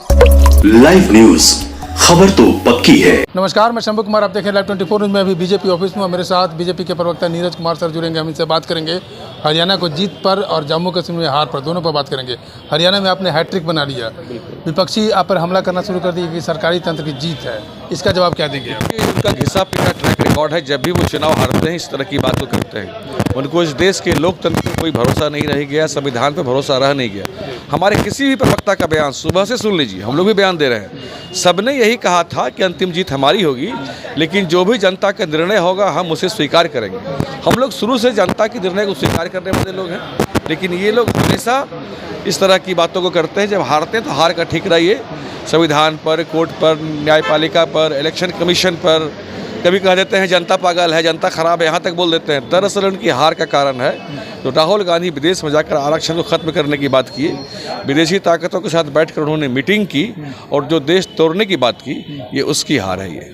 Live news, खबर तो पक्की है। नमस्कार, मैं शंभू कुमार, आप देखें लाइव 24 न्यूज में। अभी बीजेपी ऑफिस में हूं। मेरे साथ बीजेपी के प्रवक्ता नीरज कुमार सर जुड़ेंगे। हम इनसे बात करेंगे हरियाणा को जीत पर और जम्मू कश्मीर में हार पर, दोनों पर बात करेंगे। हरियाणा में आपने हैट्रिक बना लिया, विपक्षी आप पर हमला करना शुरू कर दिया कि सरकारी तंत्र की जीत है, इसका जवाब क्या देंगे? उनका घिसा पिटा ट्रैक रिकॉर्ड है। जब भी वो चुनाव हारते हैं इस तरह की बात करते हैं। उनको इस देश के लोकतंत्र पर कोई भरोसा नहीं रह गया, संविधान पर भरोसा रह नहीं गया। हमारे किसी भी प्रवक्ता का बयान सुबह से सुन लीजिए, हम लोग भी बयान दे रहे हैं। सबने यही कहा था कि अंतिम जीत हमारी होगी, लेकिन जो भी जनता का निर्णय होगा हम उसे स्वीकार करेंगे। हम लोग शुरू से जनता के निर्णय को स्वीकार करने वाले लोग हैं, लेकिन ये लोग हमेशा इस तरह की बातों को करते हैं। जब हारते हैं तो हार का ठीक रहिए। संविधान पर, कोर्ट पर, न्यायपालिका पर, इलेक्शन कमीशन पर कभी कह देते हैं जनता पागल है, जनता खराब है, यहाँ तक बोल देते हैं। दरअसल उनकी हार का कारण है तो राहुल गांधी विदेश में जाकर आरक्षण को ख़त्म करने की बात की, विदेशी ताकतों के साथ बैठकर उन्होंने मीटिंग की और जो देश तोड़ने की बात की, ये उसकी हार है। ये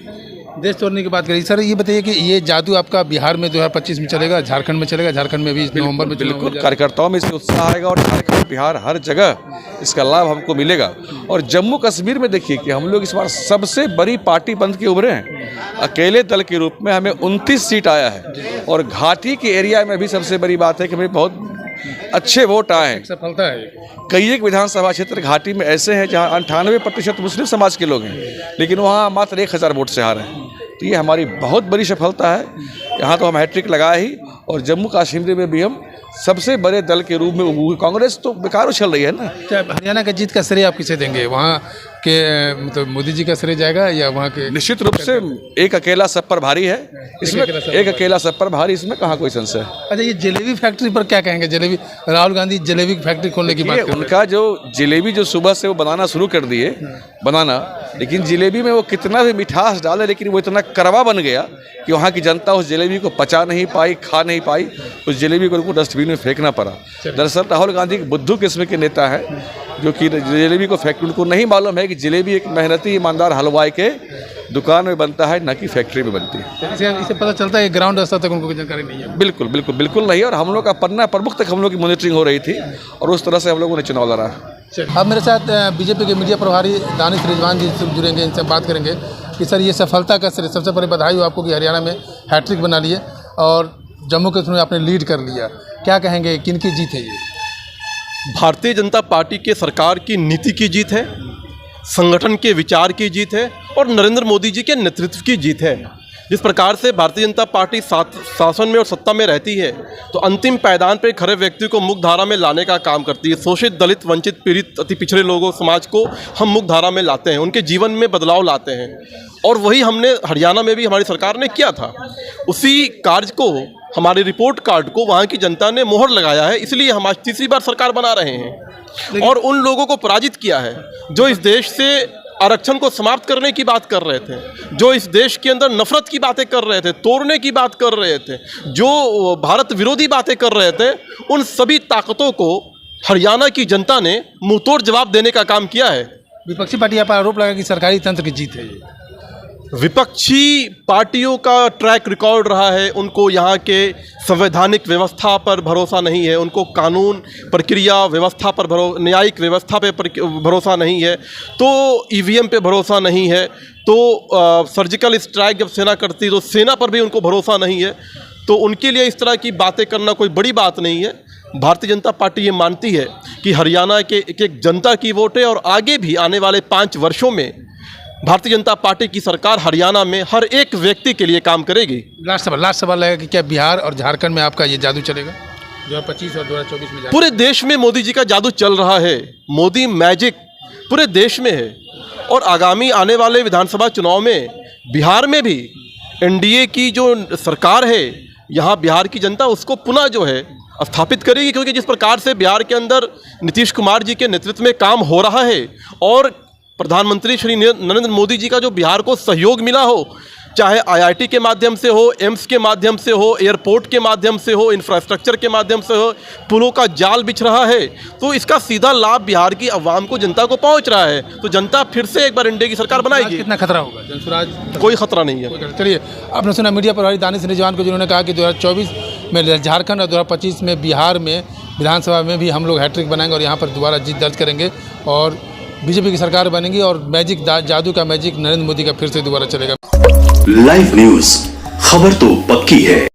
देश तोड़ने की बात करिए सर। ये बताइए कि ये जादू आपका बिहार में 2025 में चलेगा, झारखंड में चलेगा? झारखंड में भी नवंबर में बिल्कुल कार्यकर्ताओं में इससे उत्साह आएगा और झारखंड, बिहार, हर जगह इसका लाभ हमको मिलेगा। और जम्मू कश्मीर में देखिए कि हम लोग इस बार सबसे बड़ी पार्टी बन के उभरे हैं। अकेले दल के रूप में हमें 29 सीट आया है और घाटी के एरिया में भी सबसे बड़ी बात है कि हमें बहुत अच्छे वोट आए हैं। सफलता है। कई एक विधानसभा क्षेत्र घाटी में ऐसे हैं जहां 98% मुस्लिम समाज के लोग हैं, लेकिन वहां मात्र 1000 वोट से हारे हैं। तो ये हमारी बहुत बड़ी सफलता है। यहाँ तो हम हैट्रिक लगाए ही, और जम्मू कश्मीर में भी हम सबसे बड़े दल के रूप में। कांग्रेस तो बेकार उछल रही है ना। क्या हरियाणा का जीत का श्रेय आप किसे देंगे? वहाँ के मतलब मोदी जी का श्रेय जाएगा या वहाँ के? निश्चित रूप से एक अकेला सब पर भारी है इसमें, एक अकेला सब पर भारी, इसमें कहाँ कोई संशय है। अच्छा, ये जलेबी फैक्ट्री पर क्या कहेंगे? जलेबी, राहुल गांधी जलेबी की फैक्ट्री खोलने की बात कर रहे हैं। उनका जो जलेबी जो सुबह से वो बनाना शुरू कर दिए बनाना, लेकिन जलेबी में वो कितना भी मिठास डाले, लेकिन वो इतना कड़वा बन गया कि वहाँ की जनता उस जलेबी को पचा नहीं पाई, खा नहीं पाई। उस जलेबी को उनको डस्टबिन में फेंकना पड़ा। दरअसल राहुल गांधी एक बुद्धू किस्म के नेता है जो कि जलेबी को फेंक, उनको नहीं मालूम है कि जलेबी एक मेहनती ईमानदार हलवाई के दुकान में बनता है, न कि फैक्ट्री में बनती है। इससे पता चलता है ग्राउंड स्तर तक उनको कोई जानकारी नहीं है। बिल्कुल बिल्कुल बिल्कुल नहीं। और हम लोग का पन्ना प्रमुख तक हम लोग की मॉनिटरिंग हो रही थी और उस तरह से हम लोगों ने चुनाव लड़ा। अब मेरे साथ बीजेपी के मीडिया प्रभारी दानिश रिजवान जी जुड़ेंगे, इनसे बात करेंगे कि सर ये सफलता का श्रेय, सबसे पहले बधाई हो आपको कि हरियाणा में हैट्रिक बना लिए और जम्मू कश्मीर में आपने लीड कर लिया। क्या कहेंगे, किन की जीत है ये? भारतीय जनता पार्टी के सरकार की नीति की जीत है, संगठन के विचार की जीत है और नरेंद्र मोदी जी के नेतृत्व की जीत है। जिस प्रकार से भारतीय जनता पार्टी शासन में और सत्ता में रहती है तो अंतिम पायदान पर खड़े व्यक्ति को मुख्य धारा में लाने का काम करती है। शोषित, दलित, वंचित, पीड़ित, अति पिछड़े लोगों, समाज को हम मुख्य धारा में लाते हैं, उनके जीवन में बदलाव लाते हैं। और वही हमने हरियाणा में भी हमारी सरकार ने किया था। उसी कार्य को, हमारे रिपोर्ट कार्ड को वहाँ की जनता ने मोहर लगाया है, इसलिए हम आज तीसरी बार सरकार बना रहे हैं और उन लोगों को पराजित किया है जो इस देश से आरक्षण को समाप्त करने की बात कर रहे थे, जो इस देश के अंदर नफरत की बातें कर रहे थे, तोड़ने की बात कर रहे थे, जो भारत विरोधी बातें कर रहे थे। उन सभी ताकतों को हरियाणा की जनता ने मुंहतोड़ जवाब देने का काम किया है। विपक्षी पार्टी पर आरोप लगा कि सरकारी तंत्र की जीत है ये। विपक्षी पार्टियों का ट्रैक रिकॉर्ड रहा है, उनको यहाँ के संवैधानिक व्यवस्था पर भरोसा नहीं है, उनको कानून प्रक्रिया व्यवस्था पर न्यायिक व्यवस्था पे भरोसा नहीं है, तो ईवीएम पे भरोसा नहीं है, तो सर्जिकल स्ट्राइक जब सेना करती है तो सेना पर भी उनको भरोसा नहीं है। तो उनके लिए इस तरह की बातें करना कोई बड़ी बात नहीं है। भारतीय जनता पार्टी ये मानती है कि हरियाणा के एक जनता की वोट है और आगे भी आने वाले 5 वर्षों में भारतीय जनता पार्टी की सरकार हरियाणा में हर एक व्यक्ति के लिए काम करेगी। लास्ट सवाल है कि क्या बिहार और झारखंड में आपका ये जादू चलेगा 2025 और 2024 में? पूरे देश में मोदी जी का जादू चल रहा है, मोदी मैजिक पूरे देश में है और आगामी आने वाले विधानसभा चुनाव में बिहार में भी एनडीए की जो सरकार है, यहाँ बिहार की जनता उसको पुनः जो है स्थापित करेगी, क्योंकि जिस प्रकार से बिहार के अंदर नीतीश कुमार जी के नेतृत्व में काम हो रहा है और प्रधानमंत्री श्री नरेंद्र मोदी जी का जो बिहार को सहयोग मिला हो, चाहे आईआईटी के माध्यम से हो, एम्स के माध्यम से हो, एयरपोर्ट के माध्यम से हो, इंफ्रास्ट्रक्चर के माध्यम से हो, पुलों का जाल बिछ रहा है, तो इसका सीधा लाभ बिहार की आवाम को, जनता को पहुंच रहा है। तो जनता फिर से एक बार एनडीए की सरकार बनाएगी। कितना खतरा होगा जनसुराज? कोई खतरा नहीं है। चलिए, आपने सुना मीडिया प्रभारी दानिश रिजवान को, जिन्होंने कहा कि 2024 में झारखंड और 2025 में बिहार में विधानसभा में भी हम लोग हैट्रिक बनाएंगे और यहाँ पर दोबारा जीत दर्ज करेंगे और बीजेपी की सरकार बनेगी और मैजिक जादू का मैजिक नरेंद्र मोदी का फिर से दोबारा चलेगा। लाइव न्यूज, खबर तो पक्की है।